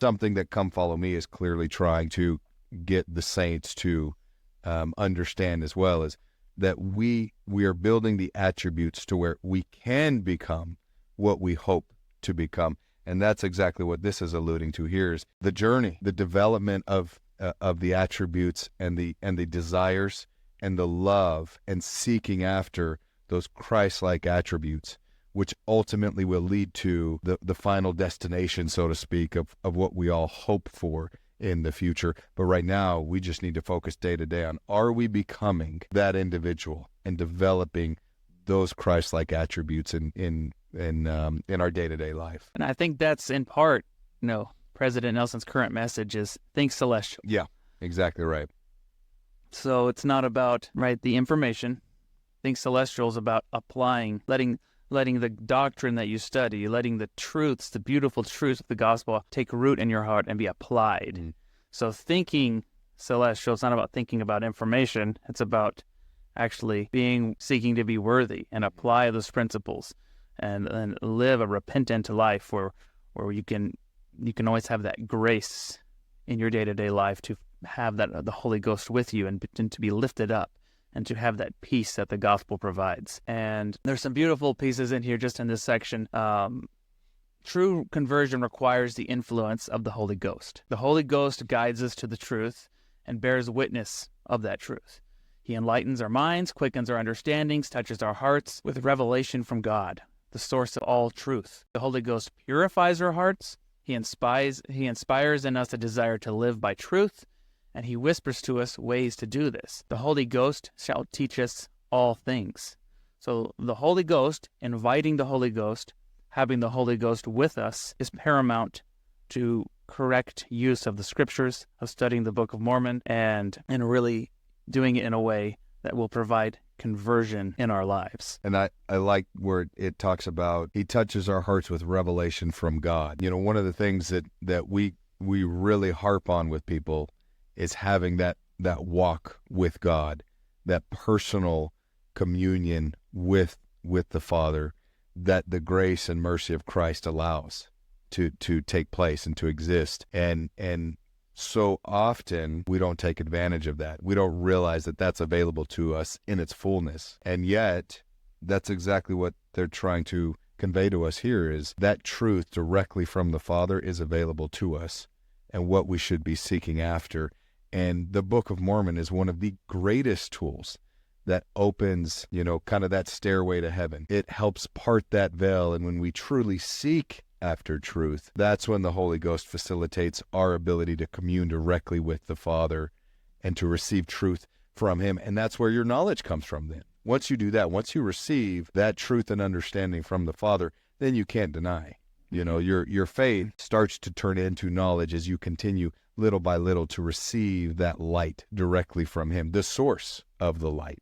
something that Come Follow Me is clearly trying to get the saints to understand as well, is that we are building the attributes to where we can become what we hope to become. And that's exactly what this is alluding to here, is the journey, the development of the attributes and the desires and the love and seeking after those Christ-like attributes, which ultimately will lead to the final destination, so to speak, of what we all hope for in the future. But right now, we just need to focus day to day on, are we becoming that individual and developing those Christ-like attributes in our day-to-day life? And I think that's in part, President Nelson's current message is think celestial. Yeah, exactly right. So it's not about, the information. Think celestial is about applying, letting the doctrine that you study, letting the truths, the beautiful truths of the gospel take root in your heart and be applied. Mm. So thinking celestial, it's not about thinking about information. It's about actually seeking to be worthy and apply those principles and live a repentant life where you can always have that grace in your day-to-day life to have that the Holy Ghost with you and to be lifted up and to have that peace that the gospel provides. And there's some beautiful pieces in here just in this section. True conversion requires the influence of the Holy Ghost. The Holy Ghost guides us to the truth and bears witness of that truth. He enlightens our minds, quickens our understandings, touches our hearts with revelation from God, the source of all truth. The Holy Ghost purifies our hearts. He inspires in us a desire to live by truth, and he whispers to us ways to do this. The Holy Ghost shall teach us all things. So the Holy Ghost, inviting the Holy Ghost, having the Holy Ghost with us is paramount to correct use of the scriptures, of studying the Book of Mormon, and really doing it in a way that will provide conversion in our lives. And I like where it talks about he touches our hearts with revelation from God. One of the things that we really harp on with people is having that walk with God, that personal communion with the Father, that the grace and mercy of Christ allows to take place and to exist. And so often we don't take advantage of that. We don't realize that that's available to us in its fullness. And yet that's exactly what they're trying to convey to us here, is that truth directly from the Father is available to us and what we should be seeking after. And the Book of Mormon is one of the greatest tools that opens, kind of that stairway to heaven. It helps part that veil. And when we truly seek after truth, that's when the Holy Ghost facilitates our ability to commune directly with the Father and to receive truth from him. And that's where your knowledge comes from then. Once you do that, once you receive that truth and understanding from the Father, then you can't deny. Your faith starts to turn into knowledge as you continue little by little to receive that light directly from him, the source of the light.